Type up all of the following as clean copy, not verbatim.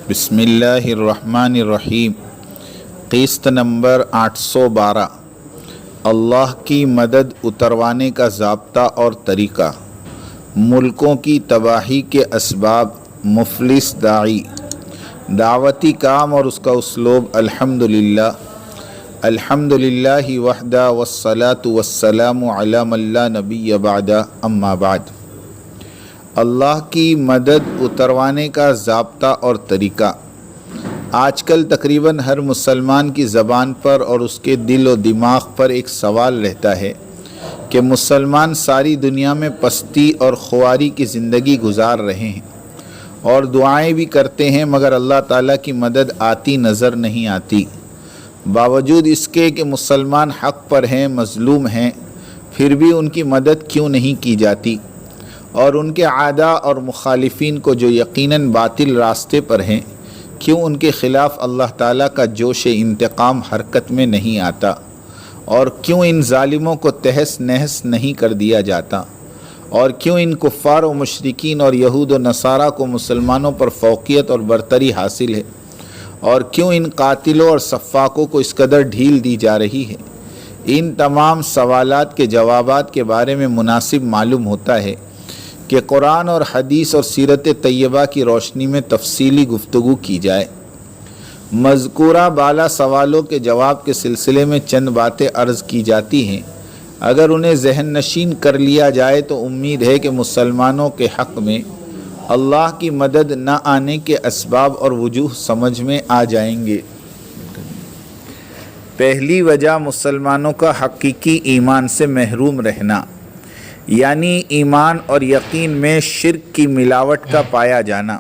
بسم اللہ الرحمن الرحیم۔ قسط نمبر 812، اللہ کی مدد اتروانے کا ضابطہ اور طریقہ، ملکوں کی تباہی کے اسباب، مفلس داعی، دعوتی کام اور اس کا اسلوب۔ الحمدللہ وحدہ والصلاة والسلام علی من لا نبی بعدہ، اما بعد۔ اللہ کی مدد اتروانے کا ضابطہ اور طریقہ۔ آج کل تقریباً ہر مسلمان کی زبان پر اور اس کے دل و دماغ پر ایک سوال رہتا ہے کہ مسلمان ساری دنیا میں پستی اور خواری کی زندگی گزار رہے ہیں اور دعائیں بھی کرتے ہیں، مگر اللہ تعالیٰ کی مدد آتی نظر نہیں آتی۔ باوجود اس کے کہ مسلمان حق پر ہیں، مظلوم ہیں، پھر بھی ان کی مدد کیوں نہیں کی جاتی؟ اور ان کے اعداء اور مخالفین کو جو یقیناً باطل راستے پر ہیں، کیوں ان کے خلاف اللہ تعالیٰ کا جوش انتقام حرکت میں نہیں آتا؟ اور کیوں ان ظالموں کو تہس نہس نہیں کر دیا جاتا؟ اور کیوں ان کفار و مشرکین اور یہود و نصارہ کو مسلمانوں پر فوقیت اور برتری حاصل ہے؟ اور کیوں ان قاتلوں اور سفاکوں کو اس قدر ڈھیل دی جا رہی ہے؟ ان تمام سوالات کے جوابات کے بارے میں مناسب معلوم ہوتا ہے کہ قرآن اور حدیث اور سیرت طیبہ کی روشنی میں تفصیلی گفتگو کی جائے۔ مذکورہ بالا سوالوں کے جواب کے سلسلے میں چند باتیں عرض کی جاتی ہیں۔ اگر انہیں ذہن نشین کر لیا جائے تو امید ہے کہ مسلمانوں کے حق میں اللہ کی مدد نہ آنے کے اسباب اور وجوہ سمجھ میں آ جائیں گے۔ پہلی وجہ مسلمانوں کا حقیقی ایمان سے محروم رہنا، یعنی ایمان اور یقین میں شرک کی ملاوٹ کا پایا جانا۔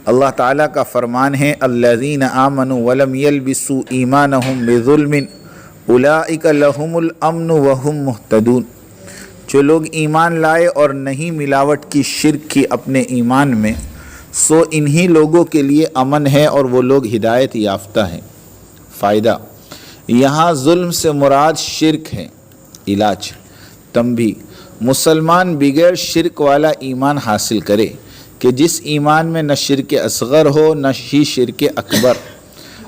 اللہ تعالیٰ کا فرمان ہے، الذین آمنوا ولم یلبسوا ایمانہم بظلم اولئک لہم الامن وہم مہتدون۔ جو لوگ ایمان لائے اور نہیں ملاوٹ کی شرک کی اپنے ایمان میں، سو انہی لوگوں کے لیے امن ہے اور وہ لوگ ہدایت یافتہ ہیں۔ فائدہ: یہاں ظلم سے مراد شرک ہے۔ علاج: تنبیہ: مسلمان بغیر شرک والا ایمان حاصل کرے کہ جس ایمان میں نہ شرک اصغر ہو نہ ہی شرک اکبر۔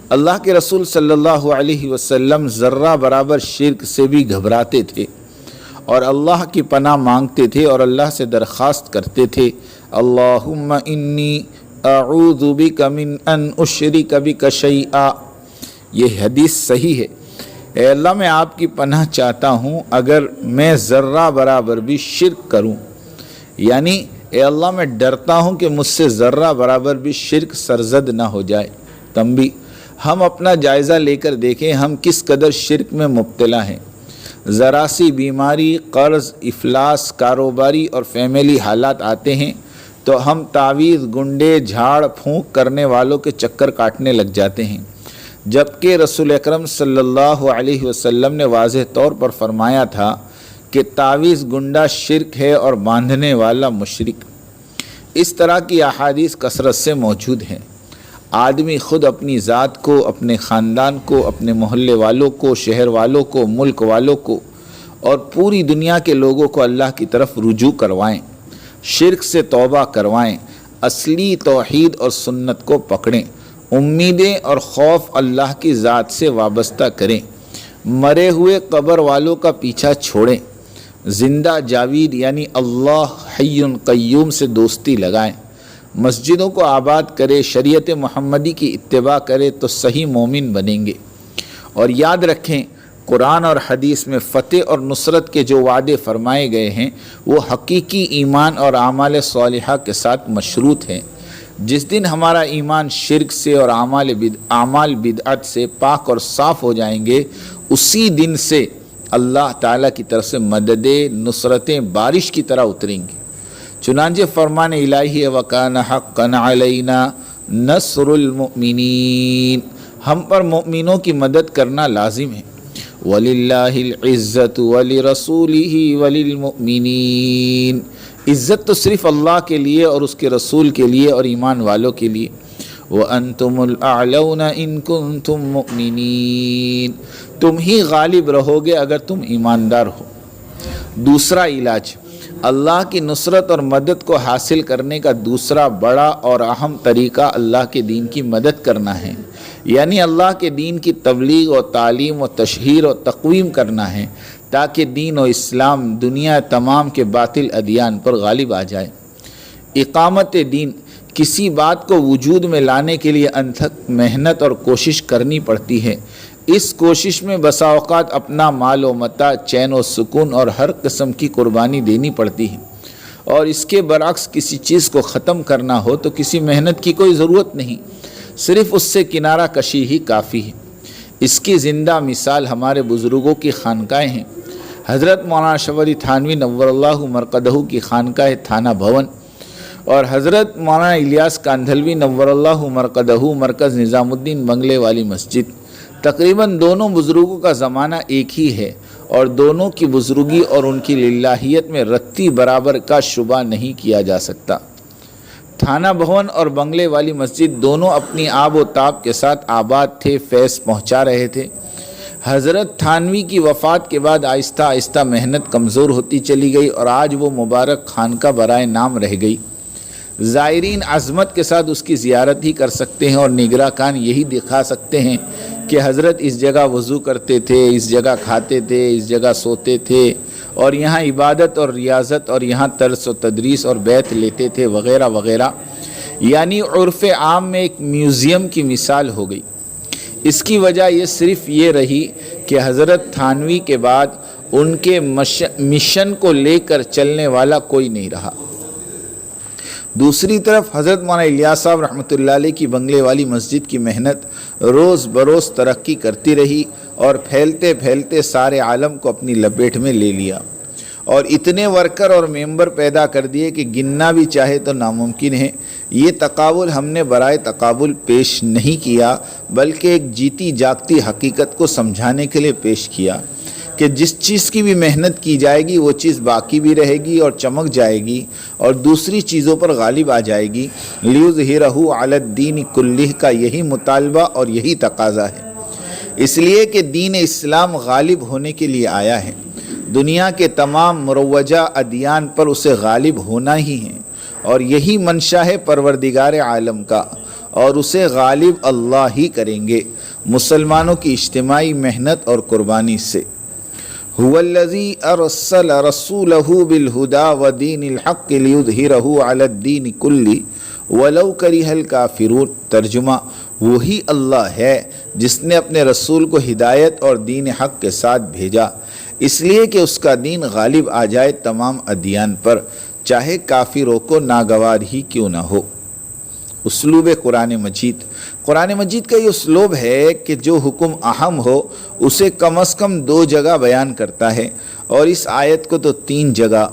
اللہ کے رسول صلی اللہ علیہ وسلم ذرہ برابر شرک سے بھی گھبراتے تھے اور اللہ کی پناہ مانگتے تھے اور اللہ سے درخواست کرتے تھے، اللہم انی اعوذ بک من ان اشرک بک شیئا۔ یہ حدیث صحیح ہے۔ اے اللہ، میں آپ کی پناہ چاہتا ہوں اگر میں ذرہ برابر بھی شرک کروں، یعنی اے اللہ میں ڈرتا ہوں کہ مجھ سے ذرہ برابر بھی شرک سرزد نہ ہو جائے۔ تنبیہ: ہم اپنا جائزہ لے کر دیکھیں ہم کس قدر شرک میں مبتلا ہیں۔ ذرا سی بیماری، قرض، افلاس، کاروباری اور فیملی حالات آتے ہیں تو ہم تعویذ، گنڈے، جھاڑ پھونک کرنے والوں کے چکر کاٹنے لگ جاتے ہیں، جبکہ رسول اکرم صلی اللہ علیہ وسلم نے واضح طور پر فرمایا تھا کہ تعویذ گنڈا شرک ہے اور باندھنے والا مشرک۔ اس طرح کی احادیث کثرت سے موجود ہیں۔ آدمی خود اپنی ذات کو، اپنے خاندان کو، اپنے محلے والوں کو، شہر والوں کو، ملک والوں کو اور پوری دنیا کے لوگوں کو اللہ کی طرف رجوع کروائیں، شرک سے توبہ کروائیں، اصلی توحید اور سنت کو پکڑیں، امیدیں اور خوف اللہ کی ذات سے وابستہ کریں، مرے ہوئے قبر والوں کا پیچھا چھوڑیں، زندہ جاوید یعنی اللہ حی قیوم سے دوستی لگائیں، مسجدوں کو آباد کرے، شریعت محمدی کی اتباع کرے تو صحیح مومن بنیں گے۔ اور یاد رکھیں، قرآن اور حدیث میں فتح اور نصرت کے جو وعدے فرمائے گئے ہیں وہ حقیقی ایمان اور اعمال صالحہ کے ساتھ مشروط ہیں۔ جس دن ہمارا ایمان شرک سے اور اعمال بدعت سے پاک اور صاف ہو جائیں گے، اسی دن سے اللہ تعالیٰ کی طرف سے مددیں، نصرتیں بارش کی طرح اتریں گی۔ چنانچہ فرمان الہی ہے، وَكَانَ حَقًّا عَلَيْنَا نَصْرُ الْمُؤْمِنِينَ، ہم پر مؤمنوں کی مدد کرنا لازم ہے۔ وَلِلَّهِ الْعِزَّةُ وَلِرَسُولِهِ وَلِلْمُؤْمِنِينَ، عزت تو صرف اللہ کے لیے اور اس کے رسول کے لیے اور ایمان والوں کے لیے۔ وَأَنْتُمُ الْأَعْلَوْنَ إِن كُنتُم مُؤْمِنِينَ، تم ہی غالب رہو گے اگر تم ایماندار ہو۔ دوسرا علاج، اللہ کی نصرت اور مدد کو حاصل کرنے کا دوسرا بڑا اور اہم طریقہ اللہ کے دین کی مدد کرنا ہے، یعنی اللہ کے دین کی تبلیغ و تعلیم و تشہیر و تقویم کرنا ہے، تاکہ دین و اسلام دنیا تمام کے باطل ادیان پر غالب آ جائے۔ اقامت دین، کسی بات کو وجود میں لانے کے لیے انتھک محنت اور کوشش کرنی پڑتی ہے۔ اس کوشش میں بسا اوقات اپنا مال و متاع، چین و سکون اور ہر قسم کی قربانی دینی پڑتی ہے، اور اس کے برعکس کسی چیز کو ختم کرنا ہو تو کسی محنت کی کوئی ضرورت نہیں، صرف اس سے کنارہ کشی ہی کافی ہے۔ اس کی زندہ مثال ہمارے بزرگوں کی خانقاہیں ہیں۔ حضرت مولانا اشرف علی تھانوی نور اللہ مرقدہ کی خانقاہ تھانہ بھون اور حضرت مولانا الیاس کاندھلوی نور اللہ مرقدہ مرکز نظام الدین بنگلے والی مسجد، تقریباً دونوں بزرگوں کا زمانہ ایک ہی ہے، اور دونوں کی بزرگی اور ان کی للہیت میں رتی برابر کا شبہ نہیں کیا جا سکتا۔ تھانہ بھون اور بنگلے والی مسجد دونوں اپنی آب و تاب کے ساتھ آباد تھے، فیض پہنچا رہے تھے۔ حضرت تھانوی کی وفات کے بعد آہستہ آہستہ محنت کمزور ہوتی چلی گئی، اور آج وہ مبارک خانقاہ برائے نام رہ گئی۔ زائرین عظمت کے ساتھ اس کی زیارت ہی کر سکتے ہیں، اور نگراں کان یہی دکھا سکتے ہیں کہ حضرت اس جگہ وضو کرتے تھے، اس جگہ کھاتے تھے، اس جگہ سوتے تھے، اور یہاں عبادت اور ریاضت اور یہاں درس و تدریس اور بیعت لیتے تھے وغیرہ وغیرہ، یعنی عرف عام میں ایک میوزیم کی مثال ہو گئی۔ اس کی وجہ یہ صرف یہ رہی کہ حضرت تھانوی کے بعد ان کے مشن کو لے کر چلنے والا کوئی نہیں رہا۔ دوسری طرف حضرت مولانا الیاس صاحب رحمۃ اللہ علیہ کی بنگلے والی مسجد کی محنت روز بروز ترقی کرتی رہی، اور پھیلتے پھیلتے سارے عالم کو اپنی لپیٹ میں لے لیا، اور اتنے ورکر اور ممبر پیدا کر دیے کہ گننا بھی چاہے تو ناممکن ہے۔ یہ تقابل ہم نے برائے تقابل پیش نہیں کیا، بلکہ ایک جیتی جاگتی حقیقت کو سمجھانے کے لیے پیش کیا کہ جس چیز کی بھی محنت کی جائے گی وہ چیز باقی بھی رہے گی اور چمک جائے گی اور دوسری چیزوں پر غالب آ جائے گی۔ لیظہرہ علی الدین کلہ کا یہی مطالبہ اور یہی تقاضا ہے، اس لیے کہ دین اسلام غالب ہونے کے لیے آیا ہے، دنیا کے تمام مروجہ ادیان پر اسے غالب ہونا ہی ہے، اور یہی منشا ہے پروردگار عالم کا، اور اسے غالب اللہ ہی کریں گے مسلمانوں کی اجتماعی محنت اور قربانی سے۔ هو الذی ارسل رسولہ بالہدی ودین الحق لیظہرہ علی الدین کلہ ولو کرہ الکافرون۔ ترجمہ، وہی اللہ ہے جس نے اپنے رسول کو ہدایت اور دین حق کے ساتھ بھیجا، اس لیے کہ اس کا دین غالب آ جائے تمام ادیان پر، چاہے کافروں کو ناگوار ہی کیوں نہ ہو۔ اسلوب قرآن مجید، قرآن مجید کا یہ اسلوب ہے کہ جو حکم اہم ہو اسے کم از کم 2 جگہ بیان کرتا ہے، اور اس آیت کو تو 3 جگہ،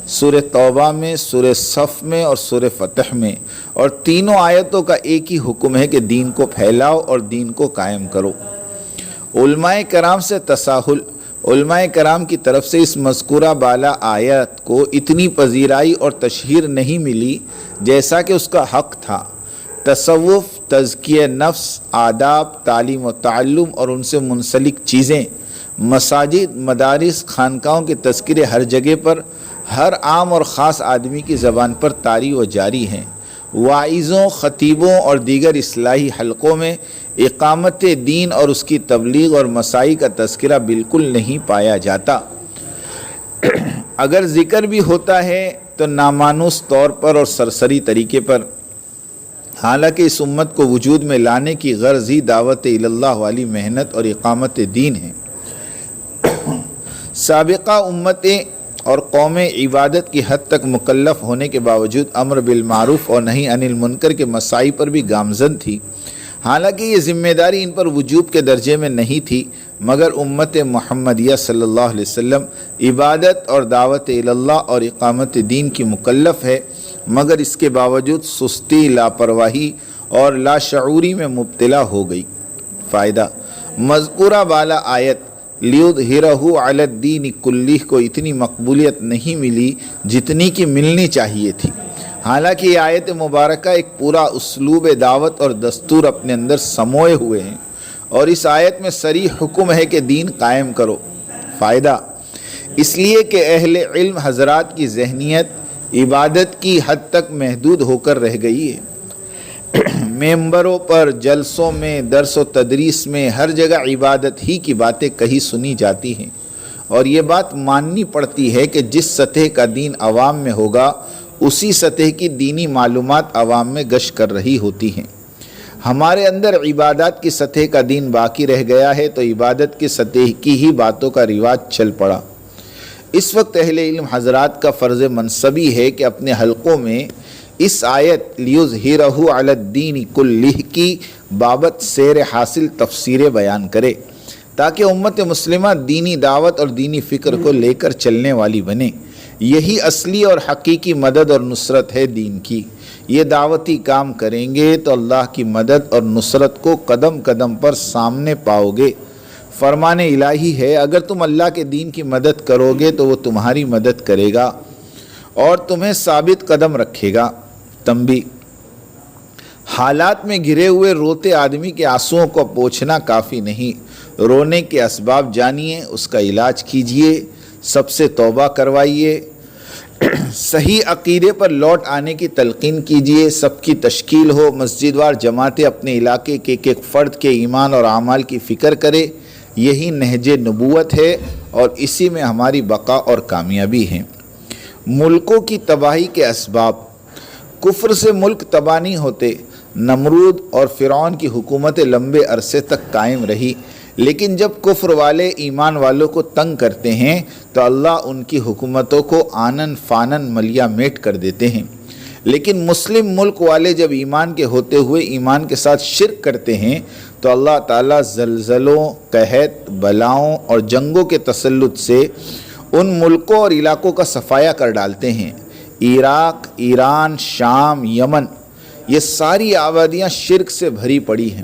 سورہ توبہ میں، سورہ صف میں اور سورہ فتح میں، اور تینوں آیتوں کا ایک ہی حکم ہے کہ دین کو پھیلاؤ اور دین کو قائم کرو۔ علماء کرام سے تساہل، علماء کرام کی طرف سے اس مذکورہ بالا آیت کو اتنی پذیرائی اور تشہیر نہیں ملی جیسا کہ اس کا حق تھا۔ تصوف، تزکیہ نفس، آداب، تعلیم و تعلم اور ان سے منسلک چیزیں، مساجد، مدارس، خانقاہوں کے تذکرے ہر جگہ پر، ہر عام اور خاص آدمی کی زبان پر طاری و جاری ہیں۔ واعظوں، خطیبوں اور دیگر اصلاحی حلقوں میں اقامت دین اور اس کی تبلیغ اور مسائی کا تذکرہ بالکل نہیں پایا جاتا۔ اگر ذکر بھی ہوتا ہے تو نامانوس طور پر اور سرسری طریقے پر، حالانکہ اس امت کو وجود میں لانے کی غرض ہی دعوت اللہ والی محنت اور اقامت دین ہے۔ سابقہ امتیں اور قومیں عبادت کی حد تک مکلف ہونے کے باوجود امر بالمعروف اور نہی عن المنکر کے مسائی پر بھی گامزن تھی، حالانکہ یہ ذمہ داری ان پر وجوب کے درجے میں نہیں تھی، مگر امت محمدیہ صلی اللہ علیہ وسلم عبادت اور دعوت اللہ اور اقامت دین کی مکلف ہے، مگر اس کے باوجود سستی، لاپرواہی اور لاشعوری میں مبتلا ہو گئی۔ فائدہ، مذکورہ بالا آیت لیظہرہ علی الدین کلہ کو اتنی مقبولیت نہیں ملی جتنی کہ ملنی چاہیے تھی، حالانکہ یہ آیت مبارکہ ایک پورا اسلوب دعوت اور دستور اپنے اندر سموئے ہوئے ہیں، اور اس آیت میں صریح حکم ہے کہ دین قائم کرو۔ فائدہ، اس لیے کہ اہل علم حضرات کی ذہنیت عبادت کی حد تک محدود ہو کر رہ گئی ہے۔ ممبروں پر، جلسوں میں، درس و تدریس میں ہر جگہ عبادت ہی کی باتیں کہی سنی جاتی ہیں، اور یہ بات ماننی پڑتی ہے کہ جس سطح کا دین عوام میں ہوگا اسی سطح کی دینی معلومات عوام میں گشت کر رہی ہوتی ہیں۔ ہمارے اندر عبادات کی سطح کا دین باقی رہ گیا ہے تو عبادت کی سطح کی ہی باتوں کا رواج چل پڑا۔ اس وقت اہل علم حضرات کا فرض منصبی ہے کہ اپنے حلقوں میں اس آیت لیظہرہ علی الدین کلہ کی بابت سیر حاصل تفسیر بیان کرے تاکہ امت مسلمہ دینی دعوت اور دینی فکر کو لے کر چلنے والی بنے۔ یہی اصلی اور حقیقی مدد اور نصرت ہے دین کی۔ یہ دعوتی کام کریں گے تو اللہ کی مدد اور نصرت کو قدم قدم پر سامنے پاؤ گے۔ فرمان الہی ہے، اگر تم اللہ کے دین کی مدد کرو گے تو وہ تمہاری مدد کرے گا اور تمہیں ثابت قدم رکھے گا۔ تنبیہ: حالات میں گھرے ہوئے روتے آدمی کے آنسوؤں کو پوچھنا کافی نہیں۔ رونے کے اسباب جانیے، اس کا علاج کیجیے، سب سے توبہ کروائیے، صحیح عقیدے پر لوٹ آنے کی تلقین کیجیے، سب کی تشکیل ہو، مسجد وار جماعتیں اپنے علاقے کے ایک فرد کے ایمان اور اعمال کی فکر کرے۔ یہی نہج نبوت ہے اور اسی میں ہماری بقا اور کامیابی ہے۔ ملکوں کی تباہی کے اسباب: کفر سے ملک تباہ نہیں ہوتے۔ نمرود اور فرعون کی حکومتیں لمبے عرصے تک قائم رہی، لیکن جب کفر والے ایمان والوں کو تنگ کرتے ہیں تو اللہ ان کی حکومتوں کو آنن فانن ملیا میٹ کر دیتے ہیں۔ لیکن مسلم ملک والے جب ایمان کے ہوتے ہوئے ایمان کے ساتھ شرک کرتے ہیں تو اللہ تعالیٰ زلزلوں، قحط، بلاؤں اور جنگوں کے تسلط سے ان ملکوں اور علاقوں کا صفایا کر ڈالتے ہیں۔ عراق، ایران، شام، یمن، یہ ساری آبادیاں شرک سے بھری پڑی ہیں۔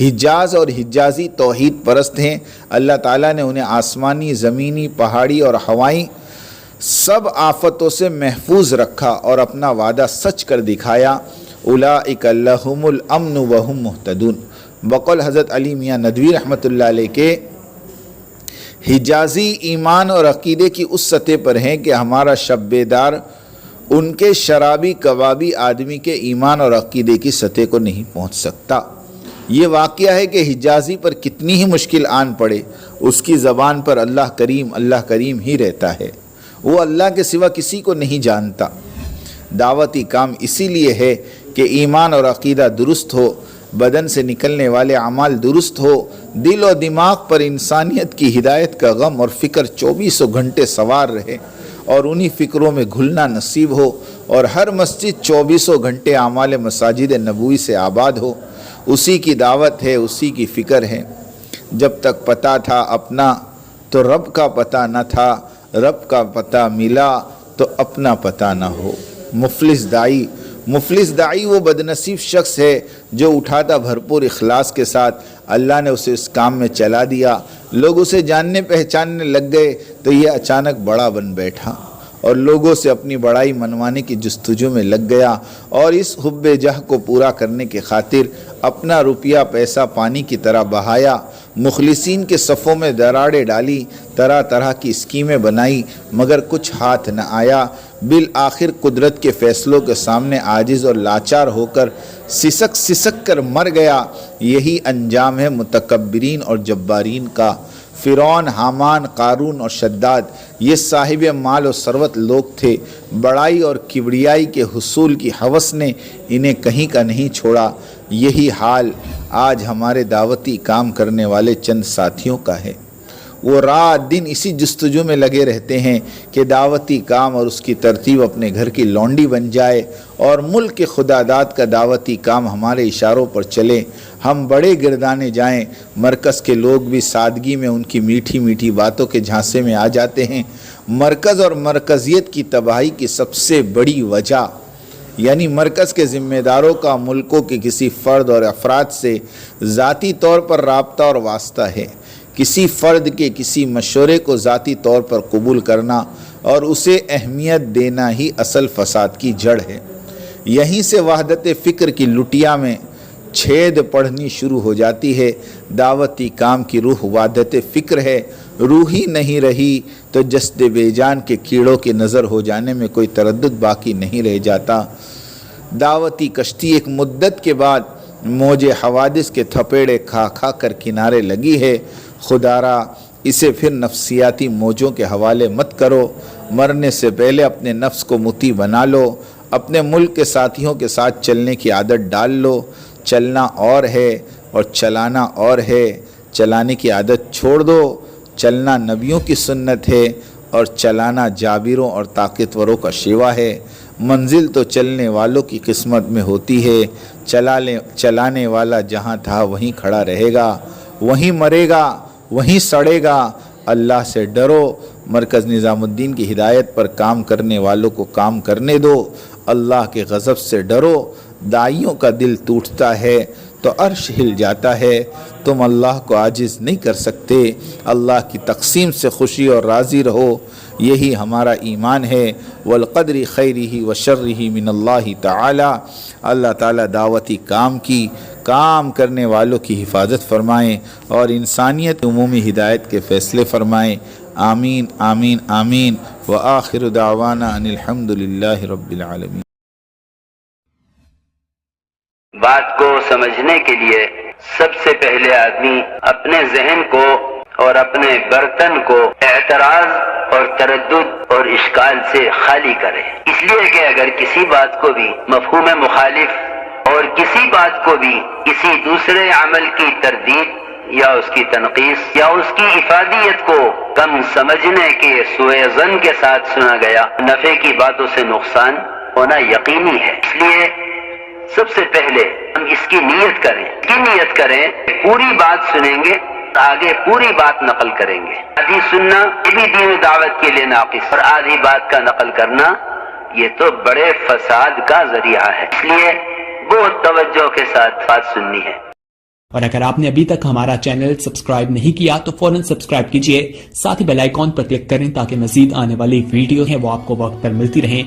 حجاز اور حجازی توحید پرست ہیں۔ اللہ تعالیٰ نے انہیں آسمانی، زمینی، پہاڑی اور ہوائی سب آفتوں سے محفوظ رکھا اور اپنا وعدہ سچ کر دکھایا۔ اولئک لہم الامن وہم مہتدون۔ بقول حضرت علی میاں ندوی رحمۃ اللہ علیہ کے، حجازی ایمان اور عقیدے کی اس سطح پر ہیں کہ ہمارا شب بیدار ان کے شرابی کبابی آدمی کے ایمان اور عقیدے کی سطح کو نہیں پہنچ سکتا۔ یہ واقعہ ہے کہ حجازی پر کتنی ہی مشکل آن پڑے، اس کی زبان پر اللہ کریم ہی رہتا ہے، وہ اللہ کے سوا کسی کو نہیں جانتا۔ دعوتی کام اسی لیے ہے کہ ایمان اور عقیدہ درست ہو، بدن سے نکلنے والے اعمال درست ہو، دل و دماغ پر انسانیت کی ہدایت کا غم اور فکر 24 گھنٹے سوار رہے اور انہی فکروں میں گھلنا نصیب ہو، اور ہر مسجد 24 گھنٹے اعمال مساجد نبوی سے آباد ہو۔ اسی کی دعوت ہے، اسی کی فکر ہے۔ جب تک پتہ تھا اپنا تو رب کا پتہ نہ تھا، رب کا پتہ ملا تو اپنا پتہ نہ ہو۔ مفلس داعی وہ بدنصیب شخص ہے جو اٹھاتا بھرپور اخلاص کے ساتھ، اللہ نے اسے اس کام میں چلا دیا، لوگ اسے جاننے پہچاننے لگ گئے تو یہ اچانک بڑا بن بیٹھا اور لوگوں سے اپنی بڑائی منوانے کی جستجو میں لگ گیا، اور اس حب جہ کو پورا کرنے کی خاطر اپنا روپیہ پیسہ پانی کی طرح بہایا، مخلصین کے صفوں میں دراڑیں ڈالی، طرح طرح کی اسکیمیں بنائی، مگر کچھ ہاتھ نہ آیا۔ بالآخر قدرت کے فیصلوں کے سامنے عاجز اور لاچار ہو کر سسک کر مر گیا۔ یہی انجام ہے متکبرین اور جبارین کا۔ فرعون، حامان، قارون اور شداد یہ صاحب مال و ثروت لوگ تھے۔ بڑائی اور کبریائی کے حصول کی ہوس نے انہیں کہیں کا نہیں چھوڑا۔ یہی حال آج ہمارے دعوتی کام کرنے والے چند ساتھیوں کا ہے۔ وہ رات دن اسی جستجو میں لگے رہتے ہیں کہ دعوتی کام اور اس کی ترتیب اپنے گھر کی لونڈی بن جائے اور ملک کے خداداد کا دعوتی کام ہمارے اشاروں پر چلے، ہم بڑے گردانے جائیں۔ مرکز کے لوگ بھی سادگی میں ان کی میٹھی میٹھی باتوں کے جھانسے میں آ جاتے ہیں۔ مرکز اور مرکزیت کی تباہی کی سب سے بڑی وجہ یعنی مرکز کے ذمہ داروں کا ملکوں کے کسی فرد اور افراد سے ذاتی طور پر رابطہ اور واسطہ ہے۔ کسی فرد کے کسی مشورے کو ذاتی طور پر قبول کرنا اور اسے اہمیت دینا ہی اصل فساد کی جڑ ہے۔ یہیں سے وحدت فکر کی لٹیا میں چھید پڑھنی شروع ہو جاتی ہے۔ دعوتی کام کی روح وحدت فکر ہے۔ روح ہی نہیں رہی تو جسد بے جان کے کیڑوں کے نظر ہو جانے میں کوئی تردد باقی نہیں رہ جاتا۔ دعوتی کشتی ایک مدت کے بعد موج حوادث کے تھپیڑے کھا کھا کر کنارے لگی ہے۔ خدارا اسے پھر نفسیاتی موجوں کے حوالے مت کرو، مرنے سے پہلے اپنے نفس کو مطیع بنا لو، اپنے ملک کے ساتھیوں کے ساتھ چلنے کی عادت ڈال لو۔ چلنا اور ہے اور چلانا اور ہے، چلانے کی عادت چھوڑ دو۔ چلنا نبیوں کی سنت ہے اور چلانا جابروں اور طاقتوروں کا شیوا ہے۔ منزل تو چلنے والوں کی قسمت میں ہوتی ہے، چلانے والا جہاں تھا وہیں کھڑا رہے گا، وہیں مرے گا، وہیں سڑے گا۔ اللہ سے ڈرو، مرکز نظام الدین کی ہدایت پر کام کرنے والوں کو کام کرنے دو۔ اللہ کے غضب سے ڈرو، داعیوں کا دل ٹوٹتا ہے تو عرش ہل جاتا ہے، تم اللہ کو عاجز نہیں کر سکتے۔ اللہ کی تقسیم سے خوشی اور راضی رہو، یہی ہمارا ایمان ہے۔ والقدر خیرہ وشرہ من اللہ تعالی۔ اللہ تعالیٰ دعوتی کام کرنے والوں کی حفاظت فرمائیں اور انسانیت عمومی ہدایت کے فیصلے فرمائیں۔ آمین آمین آمین۔ وآخر دعوانا ان الحمد للہ رب العالمین۔ بات کو سمجھنے کے لیے سب سے پہلے آدمی اپنے ذہن کو اور اپنے برتن کو اعتراض اور تردد اور اشکال سے خالی کرے، اس لیے کہ اگر کسی بات کو بھی مفہوم مخالف اور کسی بات کو بھی کسی دوسرے عمل کی تردید یا اس کی تنقیص یا اس کی افادیت کو کم سمجھنے کے سوء ظن کے ساتھ سنا گیا، نفع کی باتوں سے نقصان ہونا یقینی ہے۔ اس لیے سب سے پہلے ہم اس کی نیت کریں، پوری بات سنیں گے، آگے پوری بات نقل کریں گے۔ آدھی سننا یہ بھی دین و دعوت کے لیے ناقص، اور آدھی بات کا نقل کرنا یہ تو بڑے فساد کا ذریعہ ہے، اس لیے بہت توجہ کے ساتھ بات سننی ہے۔ اور اگر آپ نے ابھی تک ہمارا چینل سبسکرائب نہیں کیا تو فوراً سبسکرائب کیجئے، ساتھ ہی بیل آئیکن پر کلک کریں تاکہ مزید آنے والی ویڈیو ہیں وہ آپ کو وقت پر ملتی رہیں۔